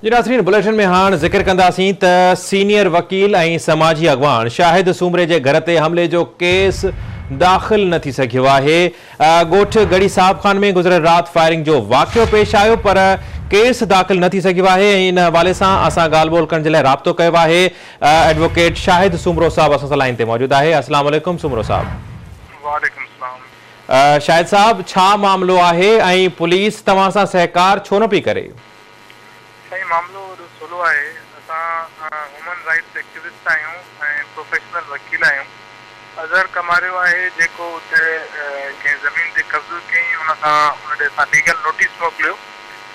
जी नाज़रीन, बुलेटिन में हाँ ज़िक्र कंदासीं त सीनियर वकील ऐं समाजी अॻवान शाहिद सूमरे जे घर ते हमले जो केस दाख़िल न थी सघियो आहे। ॻोठ गढ़ी साहब खान में गुज़िरियल रात फायरिंग जो वाक़ियो पेश आयो पर केस दाख़िल न थी सघियो आहे। इन हवाले सां असां ॻाल्हि ॿोल करण जे लाइ राब्तो कयो आहे। एडवोकेट शाहिद सूमरो साहब असां सां लाइन ते मौजूद आहे। अस्सलाम वालेकुम सूमरो साहब। वालेकुम सलाम। शाहिद साहब, छा मामलो आहे ऐं पुलिस तव्हां सां सहकार छो न पई करे? सही मामलो सुलो आहे। असां ह्यूमन राइट्स एक्टिविस्ट आहियूं ऐं प्रोफेशनल वकील आहियूं। अज़हर कमारियो आहे जेको उते कंहिं ज़मीन ते कब्ज़ो कयईं, उन खां उन ॾे असां लीगल नोटिस मोकिलियो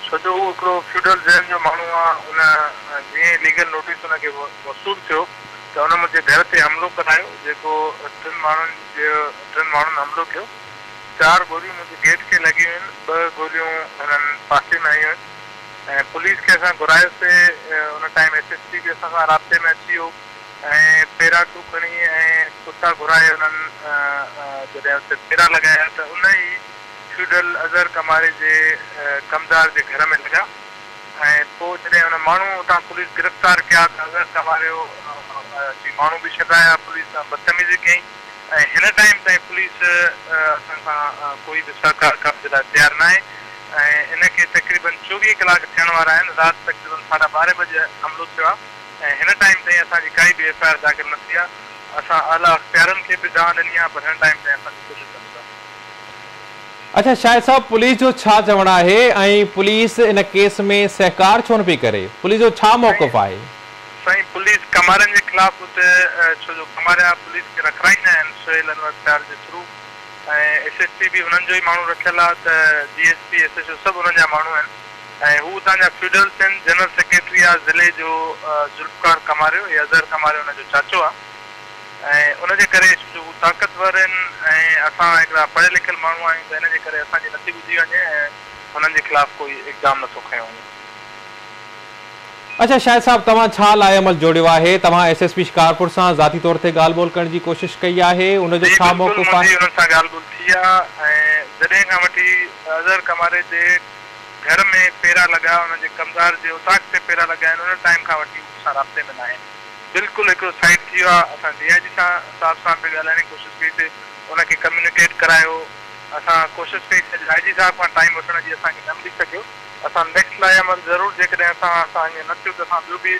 छो जो उहो हिकिड़ो फ्यूडल ज़हन जो माण्हू आहे। उन जीअं लीगल नोटिस उनखे वसूल थियो त उन मुंहिंजे घर ते हमिलो करायो जेको टिनि माण्हुनि हमिलो कयो। 4 गोलियूं मुंहिंजे गेट खे लॻियूं आहिनि, 2 गोलियूं हुननि पासे में आयूं आहिनि ऐं पुलिस खे असां घुरायोसीं। उन टाइम SSP बि असां सां राब्ते में अची वियो ऐं पेराटू खणी ऐं कुता घुराए उन्हनि जॾहिं उते पेरा लॻाया त उन ई फ्यूडल अज़हर कमारे जे कमदार जे घर में लॻा ऐं पोइ जॾहिं उन माण्हू उतां पुलिस गिरफ़्तार कया त अज़हर कमारियो माण्हू बि छॾाया, पुलिस सां बदतमीज़ी कयईं ऐं हिन टाइम ताईं पुलिस असां सां कोई बि सहकार करण जे लाइ तयारु न आहे ऐं इनखे तक़रीबन 24 कलाक थियण वारा आहिनि। राति तक़रीबन 12:30 बजे हमिलो थियो आहे ऐं हिन टाइम ताईं असांजी काई बि FIR दाख़िल न थी आहे। असां आला अख़्तियारनि खे बि ॼाण ॾिनी आहे पर हिन टाइम ताईं असांजी कोशिशि कंदी आहे। अच्छा शाहिद साहब, पुलिस जो छा चवणु आहे ऐं पुलिस इन केस में सहकार छो न पई करे? पुलिस जो छा मौक़िफ़ आहे? साईं, पुलिस कमारनि जे ख़िलाफ़ उते छो जो कमारिया पुलिस खे रखाईंदा आहिनि सुहेल अनवर अख़्तियार जे थ्रू ऐं SSP बि हुननि जो ई माण्हू रखियल आहे त DSP SHO सभु हुननि जा माण्हू आहिनि ऐं हू तव्हांजा फ्यूडल्स आहिनि। जनरल सेक्रेटरी आहे ज़िले जो ज़ुल्फ़कार कमारियो, या अज़हर कमारियो हुनजो चाचो आहे ऐं उनजे करे छो हू ताक़तवर आहिनि ऐं असां हिकिड़ा पढ़ियल लिखियल माण्हू आहियूं त हिन जे करे असांजी नथी ॿुधी वञे ऐं हुननि जे ख़िलाफ़ कोई इक़दाम नथो खयो वञे। अच्छा शाहिद साहब, तव्हां छा लाइ अमल जोड़ियो आहे? तव्हां SSP शिकारपुर सां ज़ाती तौर ते ॻाल्हि ॿोल करण जी कोशिशि कई आहे? उनजो छा मौक़िफ़ आहे? हुननि सां ॻाल्हि ॿोल थी आहे ऐं जॾहिं खां वठी अज़हर कमारे जे घर में पेरा लॻा, हुनजे कमदार जे उताक ते पेरा लॻा आहिनि, उन टाइम खां वठी असां राब्ते में न आहिनि। बिल्कुलु हिकिड़ो साइड थी वियो आहे। असां DIG साहब सां बि ॻाल्हाइण जी कोशिशि कईसीं, उनखे कम्यूनिकेट करायो। असां कोशिशि कई त IG साहब खां टाइम वठण जी असांखे न मिली सघियो। असां नेक्स्ट लाइ अमल ज़रूरु जेकॾहिं असां ईअं न थियो त असां ॿियो बि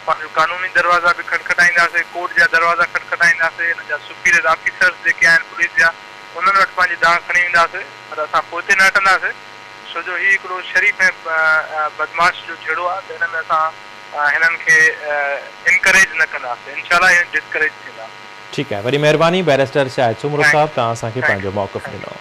पंहिंजो कानूनी दरवाज़ा बि खटखटाईंदासीं, कोर्ट जा दरवाज़ा खटखटाईंदासीं। हिन जा सुपीरियर ऑफिसर्स जेके आहिनि पुलिस जा उन्हनि वटि पंहिंजी दांह खणी वेंदासीं पर असां पोइ न हटंदासीं छो जो हीउ हिकिड़ो शरीफ़ ऐं बदमाश जो जहिड़ो आहे त हिन में असां हिननि खे इनकरेज न कंदासीं। इंशाल्लाह हिन डिस्करेज थींदा। ठीकु आहे, वरी महिरबानी। बैरिस्टर शाहिद सूमरो साहब, तव्हां असांखे पंहिंजो मौक़िफ़ ॾिनो।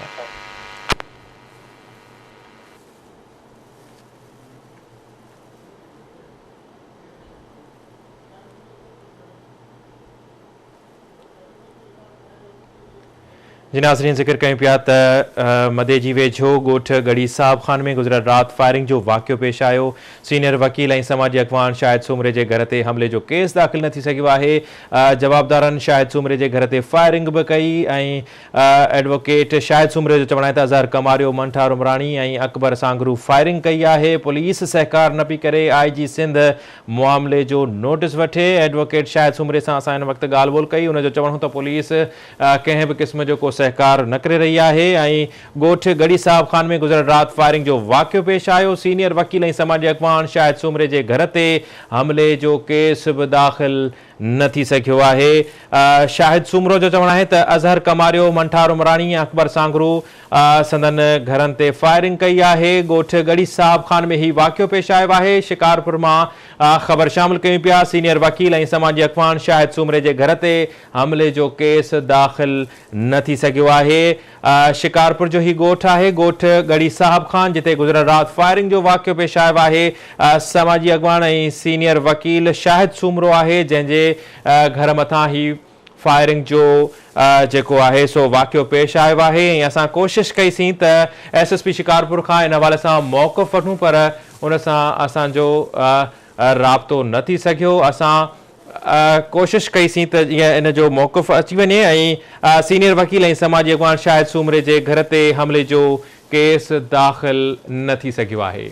जी नाज़रीन, ज़िक्र कयूं पिया त मदे जी वेझो ॻोठ गढ़ी साहब खान में गुज़िरियल रात फायरिंग जो वाक़ियो पेश आयो। सीनियर वकील ऐं समाजी अॻवान शाहिद सूमरे जे घर ते हमले जो केस दाख़िल न थी सघियो आहे। जवाबदारनि शाहिद सूमरे जे घर ते फायरिंग बि कई ऐं एडवोकेट शाहिद सूमरे जो चवणु आहे त अज़हर कमारियो, मंठार उमराणी ऐं अकबर सांगरू फायरिंग कई आहे। पुलिस सहकार न पई करे। IG सिंध मामले जो नोटिस वठे। एडवोकेट शाहिद सूमरे सां असां हिन वक़्तु ॻाल्हि ॿोल कई। उनजो चवणु हो त पुलिस कंहिं बि क़िस्म जो को सहकार न करे रही आहे ऐं ॻोठ गढ़ी साहब खान में गुज़िरियल रात फायरिंग जो वाक़ियो पेश आयो। सीनियर वकील ऐं समाजी अॻवान शाहिद सूमरे जे घर ते हमले जो केस बि दाख़िल न थी सघियो आहे। शाहिद सूमरो जो चवणु आहे त अज़हर कमारियो, मंठार उमराणी, अकबर सांगरू संदन घरनि ते फायरिंग कई आहे। ॻोठ गढ़ी साहब खान में ही वाक़ियो पेश आयो आहे। शिकारपुर मां ख़बर शामिल कयूं पिया। सीनियर वकील ऐं समाजी अॻवान शाहिद सूमरे जे घर ते हमले जो केस दाख़िल न थी सघियो आहे। शिकारपुर जो ही ॻोठ आहे, ॻोठ गढ़ी साहब खान, जिते गुज़िरियल रात फायरिंग जो वाक़ियो पेश आयो आहे। समाजी अॻवान ऐं सीनियर वकील शाहिद सूमरो आहे जंहिंजे घर मथां ही फायरिंग जो जेको आहे सो वाक़ियो पेश आयो आहे ऐं असां कोशिशि कईसीं त SSP शिकारपुर खां इन हवाले सां मौक़िफ़ वठूं पर उन सां असांजो राब्तो न थी सघियो। असां कोशिशि कईसीं त ईअं इन जो मौक़िफ़ अची वञे ऐं सीनियर वकील ऐं समाजी अॻवान शाहिद सूमरे जे घर ते हमले जो केस दाख़िल न थी सघियो आहे।